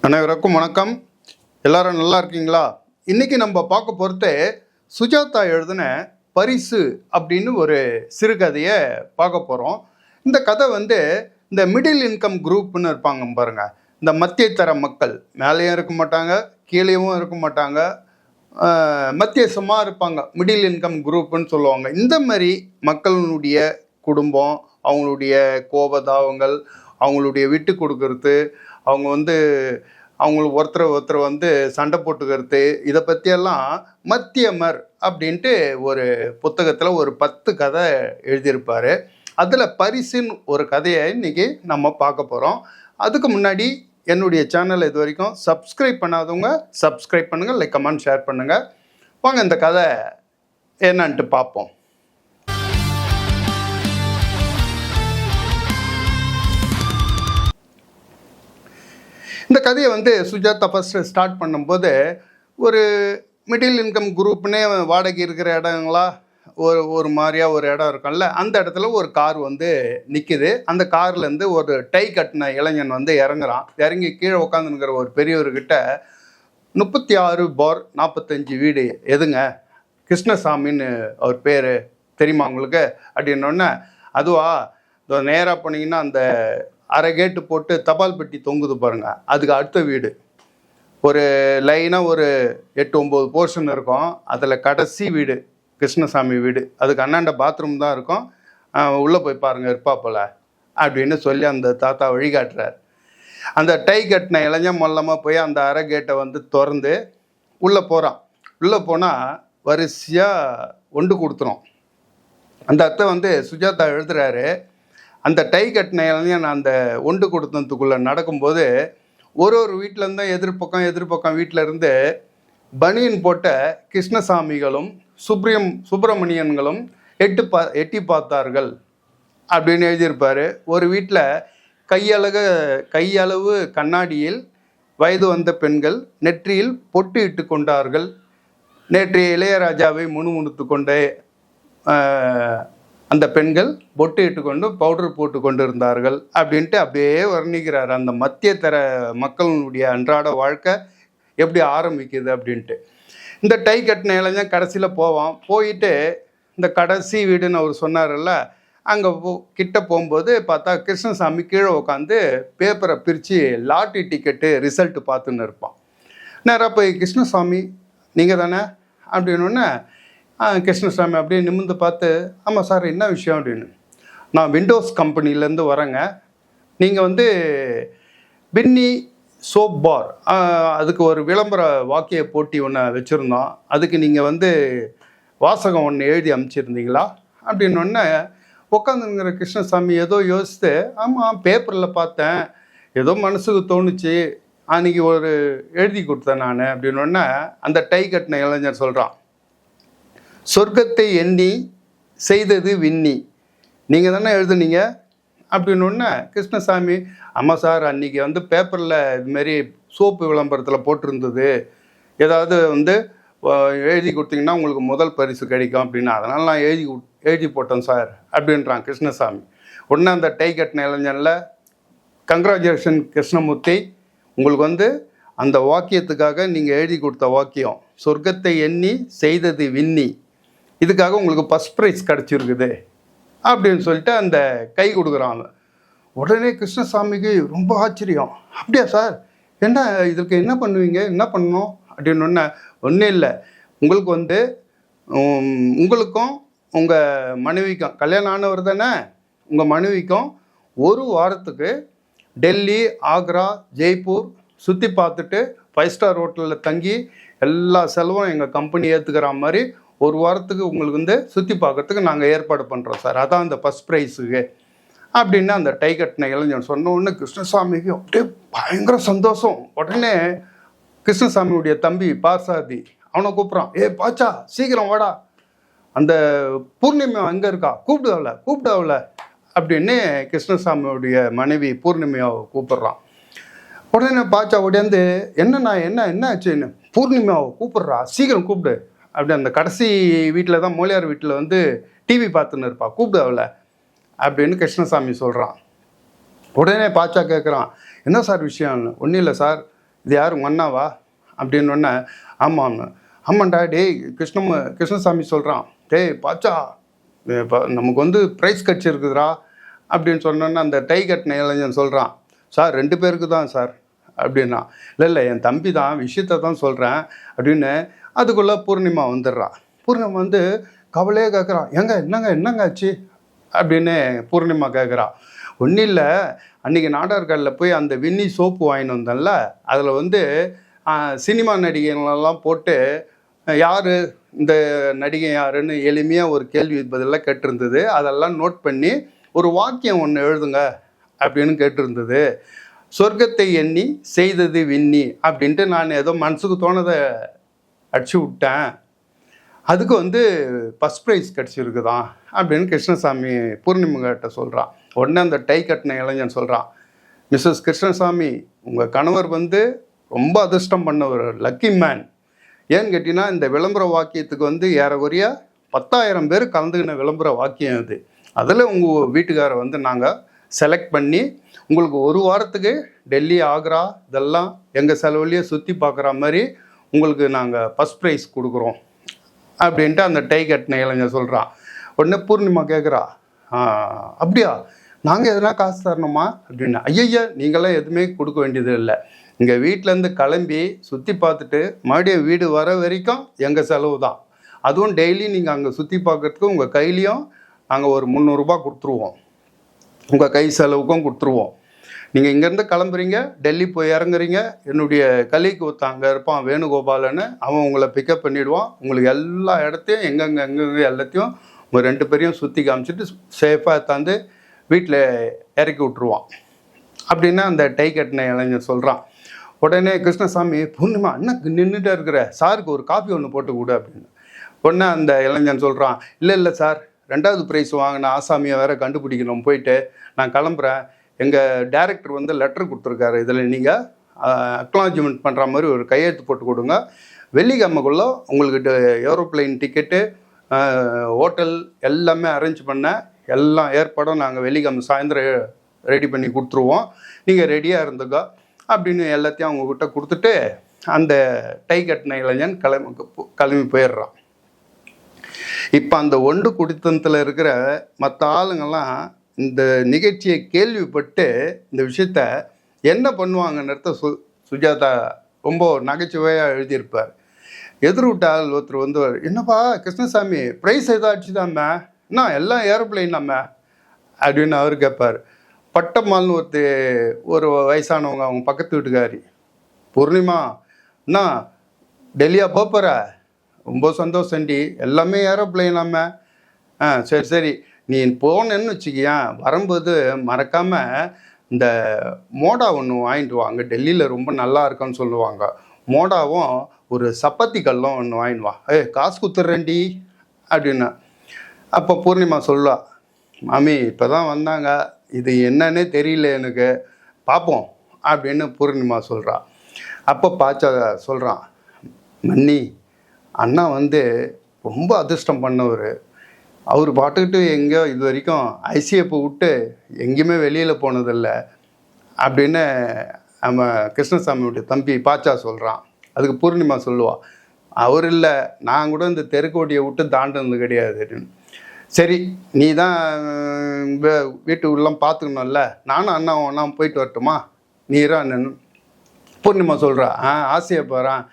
அனைவருக்கும் வணக்கம். எல்லாரும் நல்லா இருக்கீங்களா? இன்னைக்கு நம்ம பார்க்க போகிறது சுஜாதா எழுதின பரிசு அப்படின்னு ஒரு சிறுகதையை பார்க்க போகிறோம். இந்த கதை இந்த மிடில் இன்கம் குரூப்னு இருப்பாங்க பாருங்க. இந்த மத்திய தர மக்கள், மேலேயும் இருக்க மாட்டாங்க, கீழேயும் இருக்க மாட்டாங்க, மத்தியசமாக இருப்பாங்க. மிடில் இன்கம் குரூப்னு சொல்லுவாங்க. இந்த மாதிரி மக்களுடைய குடும்பம், அவங்களுடைய கோபதாபங்கள், அவங்களுடைய விட்டு கொடுக்கறது, அவங்க அவங்களுக்கு ஒருத்தர் சண்டை போட்டுக்கிறது, இதை பற்றியெல்லாம் மத்தியமர் அப்படின்ட்டு ஒரு புத்தகத்தில் ஒரு 10 கதை எழுதியிருப்பார். அதில் பரிசுன்னு ஒரு கதையை இன்றைக்கி நம்ம பார்க்க போகிறோம். அதுக்கு முன்னாடி என்னுடைய சேனலை இது வரைக்கும் சப்ஸ்கிரைப் பண்ணாதவங்க சப்ஸ்கிரைப் பண்ணுங்கள், லைக் கமெண்ட் ஷேர் பண்ணுங்கள். வாங்க இந்த கதை என்னன்ட்டு பார்ப்போம். இந்த கதையை சுஜாதா ஃபஸ்ட்டு ஸ்டார்ட் பண்ணும்போது ஒரு மிடில் இன்கம் குரூப்னே வாடகை இருக்கிற இடங்களா ஒரு மாதிரியாக ஒரு இடம் இருக்கும்ல, அந்த இடத்துல ஒரு கார் நிற்கிது. அந்த கார்லேருந்து ஒரு டை கட்டின இளைஞன் இறங்குறான். இறங்கி கீழே உட்காந்துங்கிற ஒரு பெரியவர்கிட்ட 36 பார் 45 வீடு எதுங்க? கிருஷ்ணசாமின்னு அவர் பேர் தெரியுமா உங்களுக்கு அப்படின்னோடனே, அதுவா நேராக போனீங்கன்னா அந்த அரை கேட்டு போட்டு தபால் பெட்டி தொங்குது பாருங்க, அதுக்கு அடுத்த வீடு. ஒரு லைனாக ஒரு 8-9 போர்ஷன் இருக்கும். அதில் கடைசி வீடு கிருஷ்ணசாமி வீடு. அதுக்கு அண்ணாண்ட பாத்ரூம் தான் இருக்கும். உள்ளே போய் பாருங்கள் இருப்பாப்பில் அப்படின்னு சொல்லி அந்த தாத்தா வழிகாட்டுறார். அந்த டை கட்டின இளைஞன் மொல்லமாக போய் அந்த அரை கேட்டை திறந்து உள்ளே போகிறான். உள்ளே போனால் வரிசையாக ஒன்று கொடுத்துரும். அந்த அத்தை சுஜாதா எழுதுறாரு. அந்த டை கட்டின இளைஞன் அந்த ஒன்று கொடுத்ததுக்குள்ளே நடக்கும்போது ஒரு வீட்டிலேருந்து எதிர்பக்கம் வீட்டிலேருந்து பனியன் போட்ட கிருஷ்ணசாமிகளும் சுப்பிரமணியன்களும் எட்டி பார்த்தார்கள் அப்படின்னு எழுதியிருப்பார். ஒரு வீட்டில் கையளவு கண்ணாடியில் வயது வந்த பெண்கள் நெற்றியில் பொட்டு இட்டு கொண்டார்கள். நேற்றைய இளையராஜாவை முணுமுணுத்து கொண்டே அந்த பெண்கள் பொட்டு இட்டுக்கொண்டு பவுடர் போட்டு கொண்டு இருந்தார்கள் அப்படின்ட்டு அப்படியே வர்ணிக்கிறார். அந்த மத்திய தர மக்களுடைய அன்றாட வாழ்க்கை எப்படி ஆரம்பிக்குது அப்படின்ட்டு. இந்த டை கட்டின இளைஞன் கடைசியில் போவான். போயிட்டு இந்த கடைசி வீடுன்னு அவர் சொன்னார்ல, அங்கே கிட்ட போகும்போது பார்த்தா கிருஷ்ணசாமி கீழே உட்காந்து பேப்பரை பிரித்து லாட்ரி டிக்கெட்டு ரிசல்ட்டு பார்த்துன்னு இருப்பான். நேராக போய், கிருஷ்ணசாமி நீங்கள் தானே அப்படின்னோடனே கிருஷ்ணசாமி அப்படியே நிமிர்ந்து பார்த்து, ஆமாம் சார் என்ன விஷயம் அப்படின்னு. நான் விண்டோஸ் கம்பெனிலேருந்து வரேங்க. நீங்கள் பின்னி சோப் பார் அதுக்கு ஒரு விளம்பர வாக்கிய போட்டி ஒன்று வச்சுருந்தோம். அதுக்கு நீங்கள் வாசகம் ஒன்று எழுதி அனுப்பிச்சிருந்தீங்களா அப்படின்னொடனே உட்காந்துங்கிற கிருஷ்ணசாமி ஏதோ யோசித்து, ஆமாம் பேப்பரில் பார்த்தேன், ஏதோ மனசுக்கு தோணுச்சு, அன்றைக்கி ஒரு எழுதி கொடுத்தேன் நான் அப்படின்னொடனே அந்த டை கட்டின இளைஞர் சொல்கிறான், சொர்க்கத்தை எண்ணி செய்தது விண்ணி, நீங்கள் தானே எழுதுனீங்க அப்படின்னொன்னே கிருஷ்ணசாமி, ஆமாம் சார், அன்றைக்கி பேப்பரில் இதுமாரி சோப்பு விளம்பரத்தில் போட்டிருந்தது, ஏதாவது எழுதி கொடுத்தீங்கன்னா உங்களுக்கு முதல் பரிசு கிடைக்கும் அப்படின்னு, அதனால் நான் எழுதி போட்டேன் சார் அப்படின்றான் கிருஷ்ணசாமி. உடனே அந்த டை கட்டின இளைஞனில், கங்க்ராச்சுலேஷன் கிருஷ்ணமூர்த்தி, உங்களுக்கு அந்த வாக்கியத்துக்காக நீங்கள் எழுதி கொடுத்த வாக்கியம் சொர்க்கத்தை எண்ணி செய்தது விண்ணி, இதுக்காக உங்களுக்கு ஃபஸ்ட் ப்ரைஸ் கிடச்சிருக்குது அப்படின்னு சொல்லிட்டு அந்த கை கொடுக்குறாங்க. உடனே கிருஷ்ணசாமிக்கு ரொம்ப ஆச்சரியம். அப்படியா சார், என்ன இதுக்கு என்ன பண்ணுவீங்க, என்ன பண்ணணும் அப்படின்னு. ஒன்றும் இல்லை, உங்களுக்கு உங்களுக்கும் உங்கள் மனைவிக்கும் கல்யாணம் ஆனவர் தானே, உங்கள் மனைவிக்கும் ஒரு வாரத்துக்கு டெல்லி, ஆக்ரா, ஜெய்ப்பூர் சுற்றி பார்த்துட்டு 5 ஸ்டார் ஹோட்டலில் தங்கி எல்லா செலவும் எங்கள் கம்பெனி ஏற்றுக்கிற மாதிரி ஒரு வாரத்துக்கு உங்களுக்கு சுற்றி பார்க்கறதுக்கு நாங்கள் ஏற்பாடு பண்ணுறோம் சார், அதான் அந்த ஃபஸ்ட் ப்ரைஸுக்கு அப்படின்னு அந்த டை கட்டின இளைஞன் சொன்ன உடனே கிருஷ்ணசாமிக்கு அப்படியே பயங்கர சந்தோஷம். உடனே கிருஷ்ணசாமியுடைய தம்பி பார்சாதி அவனை கூப்பிட்றான், பாச்சா சீக்கிரம் வாடா, அந்த பூர்ணிமா அங்கே இருக்கா, கூப்பிடாவல அப்படின்னு கிருஷ்ணசாமியுடைய மனைவி பூர்ணிமாவை கூப்பிட்றான். உடனே பாச்சா உடையாந்து, என்ன ஆச்சுன்னு, பூர்ணிமாவை கூப்பிட்றா, சீக்கிரம் கூப்பிடு அப்படி. அந்த கடைசி வீட்டில் தான், மோலியார் வீட்டில் டிவி பார்த்துன்னு இருப்பா, கூப்பிடாவல அப்படின்னு கிருஷ்ணசாமி சொல்கிறான். உடனே பாச்சா கேட்குறான், என்ன சார் விஷயம்? ஒன்றும் இல்லை சார், இது யார் மன்னாவா அப்படின்னொன்னே ஆமாம் ஆமாண்டா டேய் கிருஷ்ணசாமி சொல்கிறான், டேய் பாச்சா இப்போ நமக்கு வந்து ப்ரைஸ் கிடச்சிருக்குதுரா அப்படின்னு சொன்னோன்னே அந்த டை கட்டின இளைஞன் சொல்கிறான், சார் 2 பேருக்கு தான் சார் அப்படின்னா. இல்லை என் தம்பி தான் விஷயத்த தான் சொல்கிறேன் அப்படின்னு. அதுக்குள்ளே பூர்ணிமா வந்துடுறான். பூர்ணிமா வந்து கவலையே கேட்குறான், என்னங்க ஆச்சு அப்படின்னு பூர்ணிமா கேட்குறா. ஒன்றும் இல்லை, அன்றைக்கி நாடார்காலில் போய் அந்த வின்னி சோப்பு வாங்கிட்டு வந்தேன்ல, அதில் வந்து சினிமா நடிகைகளெல்லாம் போட்டு யார் இந்த நடிகை யாருன்னு எளிமையாக ஒரு கேள்வி பதிலாக கேட்டிருந்தது. அதெல்லாம் நோட் பண்ணி ஒரு வாக்கியம் ஒன்று எழுதுங்க அப்படின்னு கேட்டிருந்தது. சொர்க்கத்தை எண்ணி செய்தது விண்ணி அப்படின்ட்டு நான் ஏதோ மனசுக்கு தோணதை அடிச்சு விட்டேன். அதுக்கு வந்து ஃபஸ்ட் ப்ரைஸ் கிடச்சிருக்குதான் அப்படின்னு கிருஷ்ணசாமி பூர்ணிமகிட்ட சொல்கிறான். உடனே அந்த டை கட்டின இளைஞன் சொல்கிறான், மிஸ்ஸஸ் கிருஷ்ணசாமி, உங்கள் கணவர் வந்து ரொம்ப அதிர்ஷ்டம் பண்ணவர், லக்கி மேன். ஏன்னு கேட்டிங்கன்னா இந்த விளம்பர வாக்கியத்துக்கு வந்து ஏறக்குறைய 10,000 பேர் கலந்துக்கின விளம்பர வாக்கியம் இது. அதில் உங்கள் வீட்டுக்காரை வந்து நாங்கள் செலக்ட் பண்ணி உங்களுக்கு 1 வாரத்துக்கு டெல்லி, ஆக்ரா இதெல்லாம் எங்கள் செலவுலேயே சுற்றி பார்க்குற மாதிரி உங்களுக்கு நாங்கள் ஃபஸ்ட் ப்ரைஸ் கொடுக்குறோம் அப்படின்ட்டு அந்த டை கட்டின இளைஞர் சொல்கிறான். உடனே பூர்ணிமா கேட்குறா, அப்படியா, நாங்கள் எதனா காசு தரணுமா அப்படின்னா. ஐயா, நீங்களாம் எதுவுமே கொடுக்க வேண்டியது இல்லை. இங்கே வீட்டிலேருந்து கிளம்பி சுற்றி பார்த்துட்டு மறுபடியும் வீடு வர வரைக்கும் எங்கள் செலவு தான். அதுவும் டெய்லி நீங்கள் அங்கே சுற்றி பார்க்குறதுக்கு உங்கள் கையிலையும் நாங்கள் ஒரு 300 ரூபா கொடுத்துருவோம், உங்கள் கை செலவுக்கும் கொடுத்துருவோம். நீங்கள் இங்கேருந்து கிளம்புறீங்க, டெல்லி போய் இறங்குறீங்க, என்னுடைய கலிக்கு ஒருத்தங்க இருப்பான் வேணுகோபாலன்னு, அவன் உங்களை பிக்கப் பண்ணிவிடுவான். உங்களுக்கு எல்லா இடத்தையும் எங்கெங்கே எல்லாத்தையும் உங்கள் 2 பேரையும் சுற்றி காமிச்சிட்டு சேஃபாக எடுத்தாந்து வீட்டில் இறக்கி விட்ருவான் அப்படின்னா அந்த டை கட்டின இளைஞர் சொல்கிறான். உடனே கிருஷ்ணசாமி, பூர்ணிமா அண்ணனுக்கு நின்றுட்டே இருக்கிற, சாருக்கு ஒரு காஃபி ஒன்று போட்டு கொடு அப்படின்னு. உடனே அந்த இளைஞன் சொல்கிறான், இல்லை சார், 2வது ப்ரைஸ் வாங்கின ஆசாமியை வேறு கண்டுபிடிக்கணும், போயிட்டு நான் கிளம்புறேன். எங்கள் டைரக்டர் வந்து லெட்டர் கொடுத்துருக்காரு, இதில் நீங்கள் அக்னாலஜ்மெண்ட் பண்ணுற மாதிரி ஒரு கையெழுத்து போட்டு கொடுங்க. வெள்ளிக்கிழமைக்குள்ளே உங்களுக்கு ஏரோப்ளைன் டிக்கெட்டு, ஹோட்டல் எல்லாமே அரேஞ்ச் பண்ண எல்லாம் ஏற்பாடும் நாங்கள் வெள்ளிக்கிழமை சாயந்தரம் ரெடி பண்ணி கொடுத்துருவோம், நீங்கள் ரெடியாக இருந்துங்க அப்படின்னு எல்லாத்தையும் அவங்கக்கிட்ட கொடுத்துட்டு அந்த டை கட்டின இளைஞன் கிளம்பி போயிடுறான். இப்போ அந்த ஒன்று குடித்தனத்தில் இருக்கிற மற்ற ஆளுங்கள்லாம் இந்த நிகழ்ச்சியை கேள்விப்பட்டு இந்த விஷயத்த என்ன பண்ணுவாங்கன்னு சுஜாதா ரொம்ப நகைச்சுவையாக எழுதியிருப்பார். எதிர்விட்டால் ஒருத்தர் வந்து, என்னப்பா கிருஷ்ணசாமி, ப்ரைஸ் ஏதாச்சும் தாம்மா, என்ன எல்லாம் ஏரோப்ளைனாம்மா அப்படின்னு அவர் கேட்பார். பட்டம்மாள்னு ஒரு வயசானவங்க, அவங்க பக்கத்து வீட்டுக்காரி, பூர்ணிமா என்ன டெல்லியா போகிற, ரொம்ப சந்தோஷண்டி, எல்லாமே ஏரோப்ளைனாம்மா. சரி நீ போனேன்னு வச்சுக்கியேன், வரும்போது மறக்காமல் இந்த மோடா ஒன்று வாங்கிட்டு வாங்க, டெல்லியில் ரொம்ப நல்லா இருக்குன்னு சொல்லுவாங்க, மோடாவும் ஒரு சப்பாத்தி கல்லும் ஒன்று வாங்கிட்டு வா, காசு கொடுத்துட்றேன்டி அப்படின்னா. அப்போ பூர்ணிமா சொல்லுவா, மாமி இப்போ தான் வந்தாங்க, இது என்னன்னே தெரியல எனக்கு, பார்ப்போம் அப்படின்னு பூர்ணிமா சொல்கிறா. அப்போ பாச்சா சொல்கிறான், மன்னி அண்ணா வந்து ரொம்ப அதிர்ஷ்டம் பண்ணவர், அவர் பாட்டுக்கிட்டு எங்கேயோ இது வரைக்கும் ஐசிஎஃப் விட்டு எங்கேயுமே வெளியில் போனதில்லை அப்படின்னு நம்ம கிருஷ்ணசாமியுடைய தம்பி பாச்சா சொல்கிறான். அதுக்கு பூர்ணிமா சொல்லுவாள், அவர் இல்லை, நான் கூட இந்த தெருக்கோட்டியை விட்டு தாண்டினது கிடையாது அப்படின்னு. சரி நீ தான் வீட்டு உள்ளம் பார்த்துக்கணும்ல, நானும் அண்ணாவும் ஒன்றா போயிட்டு வரட்டுமா, நீரா அண்ணன். பூர்ணிமா சொல்கிறா, ஆசையை போகிறான்,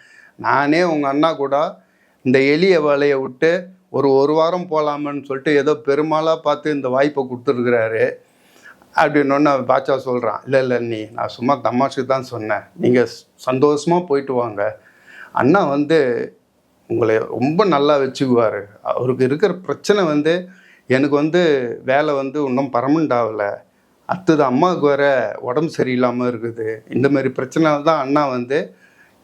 நானே உங்கள் அண்ணா கூட இந்த எளிய வேலையை விட்டு ஒரு வாரம் போகலாமன்னு சொல்லிட்டு ஏதோ பெருமாளாக பார்த்து இந்த வாய்ப்பை கொடுத்துருக்குறாரு அப்படின்னு பாட்சா சொல்கிறான். இல்லை நீ, நான் சும்மா தமாஷுக்கு தான் சொன்னேன், நீங்கள் சந்தோஷமாக போயிட்டு வாங்க, அண்ணா வந்து உங்களை ரொம்ப நல்லா வச்சுக்குவார், அவருக்கு இருக்கிற பிரச்சனை வந்து எனக்கு வந்து வேலை வந்து இன்னும் பர்மனெண்ட் ஆகலை, அடுத்தது அம்மாவுக்கு வேறு உடம்பு சரியில்லாமல் இருக்குது, இந்த மாதிரி பிரச்சனை தான் அண்ணா வந்து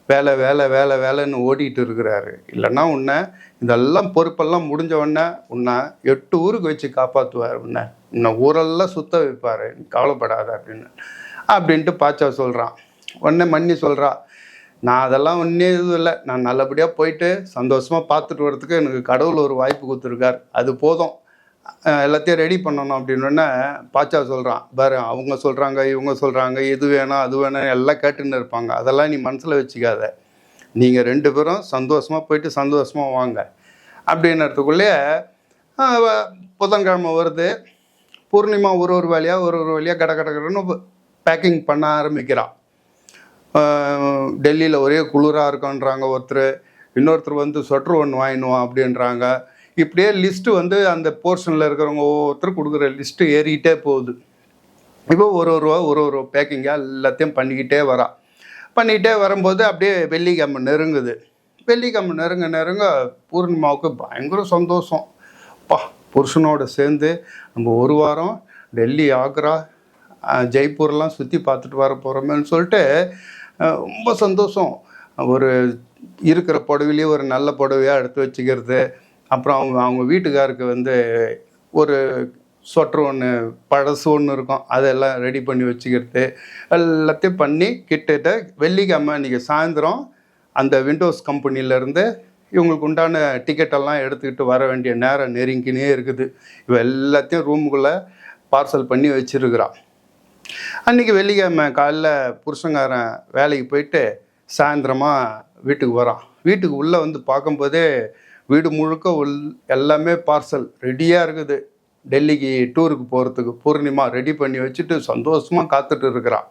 வேலைன்னு ஓடிட்டு இருக்கிறாரு, இல்லைன்னா உன்னை இதெல்லாம் பொறுப்பெல்லாம் முடிஞ்ச உடனே உன்னை 8 ஊருக்கு வச்சு காப்பாற்றுவார், உன்னை ஊரெல்லாம் சுத்த வைப்பார், நீ கவலைப்படாத அப்படின்ட்டு பாச்சா சொல்கிறான். உடனே மன்னி சொல்கிறா, நான் அதெல்லாம் ஒன்றே எதுவும் இல்லை, நான் நல்லபடியாக போயிட்டு சந்தோஷமாக பார்த்துட்டு வரதுக்கு எனக்கு கடவுள் ஒரு வாய்ப்பு கொடுத்துருக்கார், அது போதும் எல்லாத்தையும் ரெடி பண்ணணும் அப்படின்னோடனே பாச்சா சொல்கிறான், பாரு அவங்க சொல்கிறாங்க இவங்க சொல்கிறாங்க இது வேணும் அது வேணும் எல்லாம் கேட்டுன்னு இருப்பாங்க, அதெல்லாம் நீ மனசில் வச்சுக்காத, நீங்கள் 2 பேரும் சந்தோஷமாக போயிட்டு சந்தோஷமாக வாங்க அப்படின்றதுக்குள்ளேயே புதன்கிழமை வருது. பூர்ணிமா ஒரு வழியாக கட கடன்னு பேக்கிங் பண்ண ஆரம்பிக்கிறான். டெல்லியில் ஒரே குளிராக இருக்குன்றாங்க ஒருத்தர், இன்னொருத்தர் வந்து ஸ்வெட்ரு ஒன்று வாங்கினுவான் அப்படின்றாங்க. இப்படியே லிஸ்ட்டு வந்து அந்த போர்ஷனில் இருக்கிறவங்க ஒவ்வொருத்தர் கொடுக்குற லிஸ்ட்டு ஏறிக்கிட்டே போகுது. இப்போ ஒரு பேக்கிங்காக எல்லாத்தையும் பண்ணிக்கிட்டே வரும்போது அப்படியே வெள்ளிக்கிழமை நெருங்குது. நெருங்க பூர்ணிமாவுக்கு பயங்கர சந்தோஷம். புருஷனோடு சேர்ந்து நம்ம ஒரு வாரம் டெல்லி, ஆக்ரா, ஜெய்ப்பூர்லாம் சுற்றி பார்த்துட்டு வர போகிறோமேன்னு சொல்லிட்டு ரொம்ப சந்தோஷம். ஒரு இருக்கிற புடவையிலேயே ஒரு நல்ல புடவையாக எடுத்து வச்சுக்கிறது, அப்புறம் அவங்க வீட்டுக்காருக்கு வந்து ஒரு சொட்ரு ஒன்று பழசு ஒன்று இருக்கும், அதெல்லாம் ரெடி பண்ணி வச்சுக்கிறது, எல்லாத்தையும் பண்ணி கிட்டத்தட்ட வெள்ளிக்கிழமை இன்றைக்கி சாயந்தரம் அந்த விண்டோஸ் கம்பெனியிலேருந்து இவங்களுக்கு உண்டான டிக்கெட்டெல்லாம் எடுத்துக்கிட்டு வர வேண்டிய நேரம் நெருங்கினே இருக்குது. இவ எல்லாத்தையும் ரூமுக்குள்ளே பார்சல் பண்ணி வச்சுருக்கிறான். அன்றைக்கி வெள்ளிக்கிழமை காலைல புருஷங்காரன் வேலைக்கு போயிட்டு சாயந்தரமாக வீட்டுக்கு வரான். வீட்டுக்கு உள்ளே வந்து பார்க்கும்போதே வீடு முழுக்க எல்லாமே பார்சல் ரெடியாக இருக்குது. டெல்லிக்கு டூருக்கு போகிறதுக்கு பூர்ணிமா ரெடி பண்ணி வச்சுட்டு சந்தோஷமாக காத்துட்டு இருக்கிறான்.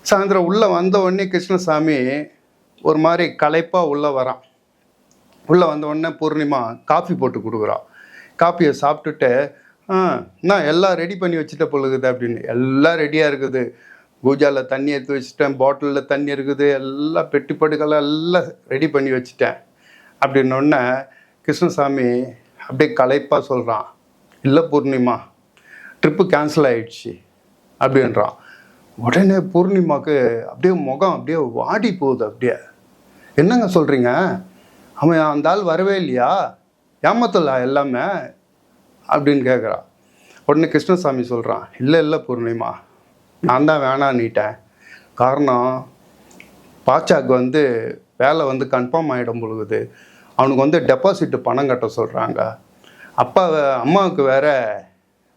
சாயந்தரம் உள்ளே வந்த உடனே கிருஷ்ணசாமி ஒரு மாதிரி களைப்பாக உள்ளே வரான். உள்ளே வந்த உடனே பூர்ணிமா காஃபி போட்டு கொடுக்குறான். காஃபியை சாப்பிட்டுட்டு நான் எல்லாம் ரெடி பண்ணி வச்சுட்ட பொழுகுது அப்படின்னு. எல்லாம் ரெடியாக இருக்குது. பூஜாவில் தண்ணி எடுத்து வச்சுட்டேன், பாட்டிலில் தண்ணி இருக்குது, எல்லாம் பெட்டி படுக்கெல்லாம் எல்லாம் ரெடி பண்ணி வச்சுட்டேன் அப்படின்னோடனே கிருஷ்ணசாமி அப்படியே களைப்பாக சொல்கிறான், இல்லை பூர்ணிமா, ட்ரிப்பு கேன்சல் ஆகிடுச்சு அப்படின்றான். உடனே பூர்ணிமாவுக்கு அப்படியே முகம் அப்படியே வாடி போகுது. அப்படியே என்னங்க சொல்கிறீங்க, அவன் அந்த ஆள் வரவே இல்லையா, ஏமாத்தலா எல்லாமே அப்படின்னு கேட்குறான். உடனே கிருஷ்ணசாமி சொல்கிறான், இல்லை பூர்ணிமா, நான் தான் வேணான்னுட்டேன். காரணம் பாச்சாக்கு வந்து வேலை வந்து கன்ஃபார்ம் ஆகிடும் பொழுது அவனுக்கு வந்து டெபாசிட்டு பணம் கட்ட சொல்கிறாங்க. அம்மாவுக்கு வேறு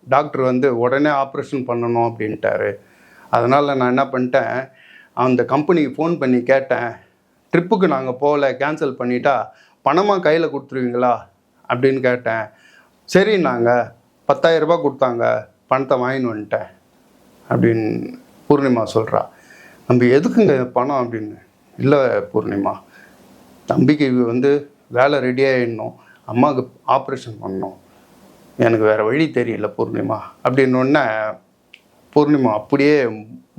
டாக்டர் வந்து உடனே ஆப்ரேஷன் பண்ணணும் அப்படின்ட்டாரு. அதனால் நான் என்ன பண்ணிட்டேன், அந்த கம்பெனிக்கு ஃபோன் பண்ணி கேட்டேன், ட்ரிப்புக்கு நாங்கள் போகல, கேன்சல் பண்ணிட்டா பணமாக கையில் கொடுத்துருவீங்களா அப்படின்னு கேட்டேன். சரி, நாங்கள் 10,000 ரூபாய் கொடுத்தாங்க, பணத்தை வாங்கின்னு வந்துட்டேன் அப்படின்னு பூர்ணிமா சொல்கிறா. நம்ம எதுக்குங்க பணம் அப்படின்னு. இல்லை பூர்ணிமா, தம்பிக்கு வந்து வேலை ரெடியாகிடணும், அம்மாவுக்கு ஆப்ரேஷன் பண்ணணும், எனக்கு வேறு வழி தெரியல பூர்ணிமா அப்படின்னோடனே பூர்ணிமா அப்படியே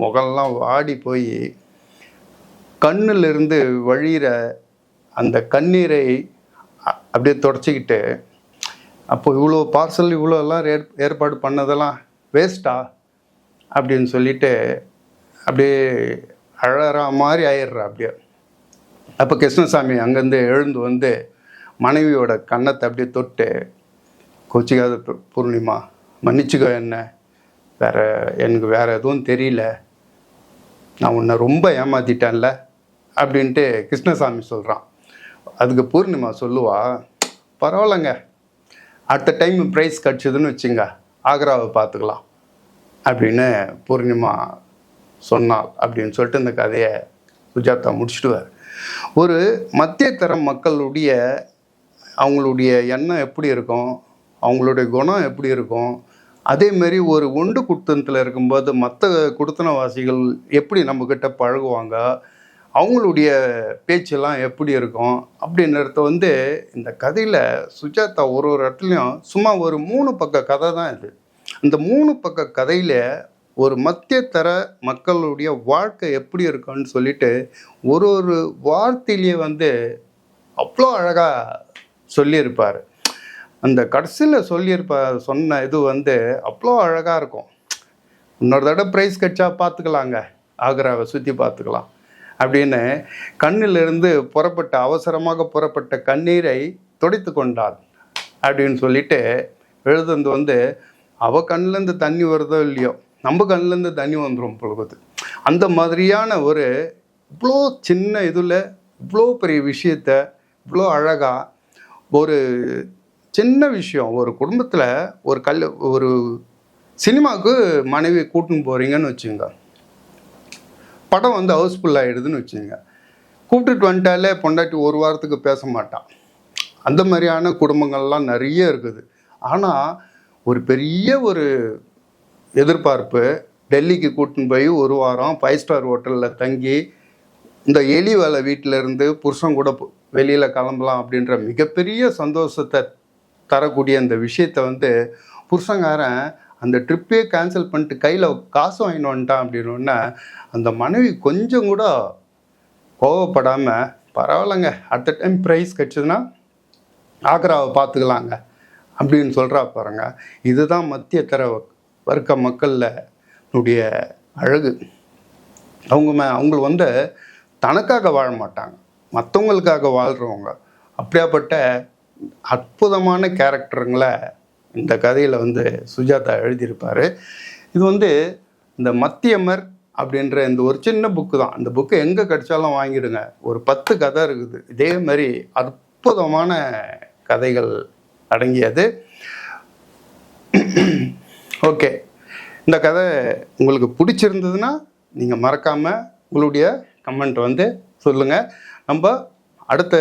முகம்லாம் வாடி போய் கண்ணிலிருந்து வழிகிற அந்த கண்ணீரை அப்படியே தொடச்சிக்கிட்டு, அப்போ இவ்வளோ பார்சல் இவ்வளோலாம் ஏற்பாடு பண்ணதெல்லாம் வேஸ்ட்டா அப்படின்னு சொல்லிட்டு அப்படியே அழற மாதிரி ஆயிடுறா. அப்படியே அப்போ கிருஷ்ணசாமி அங்கேருந்து எழுந்து வந்து மனைவியோட கன்னத்தை அப்படியே தொட்டு, கொச்சிக்காத பூர்ணிமா, மன்னிச்சுக்கோ, என்ன எனக்கு வேறு எதுவும் தெரியல, நான் உன்னை ரொம்ப ஏமாற்றிட்டேன்ல அப்படின்ட்டு கிருஷ்ணசாமி சொல்கிறான். அதுக்கு பூர்ணிமா சொல்லுவா, பரவாயில்லைங்க, அடுத்த டைம் ப்ரைஸ் கிடச்சிதுன்னு வச்சுங்க, ஆக்ராவை பார்த்துக்கலாம் அப்படின்னு பூர்ணிமா சொன்னாள் அப்படின்னு சொல்லிட்டு இந்த கதையை சுஜாதா முடிச்சுடுவார். ஒரு மத்திய தர மக்களுடைய அவங்களுடைய எண்ணம் எப்படி இருக்கும், அவங்களுடைய குணம் எப்படி இருக்கும், அதேமாரி ஒரு ஒண்டு குடுத்தனத்தில் இருக்கும்போது மற்ற குடுத்தனவாசிகள் எப்படி நம்மக்கிட்ட பழகுவாங்க, அவங்களுடைய பேச்செல்லாம் எப்படி இருக்கும் அப்படின்றத வந்து இந்த கதையில் சுஜாதா ஒரு இடத்துலையும் சும்மா ஒரு 3 பக்க கதை தான் இது. இந்த 3 பக்க கதையில் ஒரு மத்திய தர மக்களுடைய வாழ்க்கை எப்படி இருக்குன்னு சொல்லிட்டு ஒரு வார்த்தையிலேயே வந்து அவ்வளோ அழகாக சொல்லியிருப்பார். அந்த கடைசியில் சொன்ன இது வந்து அவ்வளோ அழகாக இருக்கும். இன்னொரு தடவை ப்ரைஸ் கிடச்சா பார்த்துக்கலாங்க, ஆக்ராவை சுற்றி பார்த்துக்கலாம் அப்படின்னு கண்ணிலிருந்து அவசரமாக புறப்பட்ட கண்ணீரை துடைத்து கொண்டாள் அப்படின்னு சொல்லிட்டு எழுதுந்து வந்து அவள் கண்ணிலேருந்து தண்ணி வருதோ இல்லையோ, நம்ம கண்ணிலேருந்து தண்ணி வந்துடும் பொழுது. அந்த மாதிரியான ஒரு இவ்வளோ சின்ன இதில் இவ்வளோ பெரிய விஷயத்த இவ்வளோ அழகாக ஒரு சின்ன விஷயம். ஒரு குடும்பத்தில் ஒரு சினிமாவுக்கு மனைவி கூட்டின்னு போகிறீங்கன்னு வச்சுங்க, படம் வந்து ஹவுஸ்ஃபுல் ஆகிடுதுன்னு வச்சுங்க, கூப்பிட்டுட்டு வந்துட்டாலே பொண்டாட்டி ஒரு வாரத்துக்கு பேச மாட்டான். அந்த மாதிரியான குடும்பங்கள்லாம் நிறைய இருக்குது. ஆனால் ஒரு பெரிய ஒரு எதிர்பார்ப்பு, டெல்லிக்கு கூட்டின்னு போய் ஒரு வாரம் 5 ஸ்டார் ஹோட்டலில் தங்கி இந்த எலி வேலை வீட்டில் இருந்து புருஷன் கூட வெளியில் கிளம்பலாம் அப்படின்ற மிகப்பெரிய சந்தோஷத்தை தரக்கூடிய அந்த விஷயத்தை வந்து புருஷங்காரன் அந்த ட்ரிப்பே கேன்சல் பண்ணிட்டு கையில் காசு வாங்கிட்டு வந்துட்டான் அப்படின்னோடனே அந்த மனைவி கொஞ்சம் கூட கோவப்படாமல், பரவாயில்லைங்க, அடுத்த டைம் ப்ரைஸ் கிடச்சிதுன்னா ஆக்ராவை பார்த்துக்கலாங்க அப்படின்னு சொல்கிறா பாருங்க. இதுதான் மத்திய தர வர்க்க மக்களுடைய அழகு. அவங்க வந்து தனக்காக வாழ மாட்டாங்க, மற்றவங்களுக்காக வாழ்கிறவங்க. அப்படியாப்பட்ட அற்புதமான கேரக்டருங்களை இந்த கதையில் வந்து சுஜாதா எழுதியிருப்பார். இது வந்து இந்த மத்தியமர் அப்படின்ற இந்த ஒரு சின்ன புக்கு தான். இந்த புக்கு எங்கே கிடைச்சாலும் வாங்கிடுங்க. ஒரு 10 கதை இருக்குது. இதே மாதிரி அற்புதமான கதைகள் அடங்கியது. ஓகே, இந்த கதை உங்களுக்கு பிடிச்சிருந்ததுன்னா நீங்கள் மறக்காமல் உங்களுடைய கமெண்ட் வந்து சொல்லுங்கள். நம்ம அடுத்த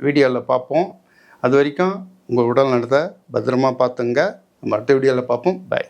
வீடியோவில் பார்ப்போம். அது வரைக்கும் உங்கள் உடல் நலத்தை பத்திரமா பார்த்துங்க. நம்ம அடுத்த வீடியோவில் பார்ப்போம். பை.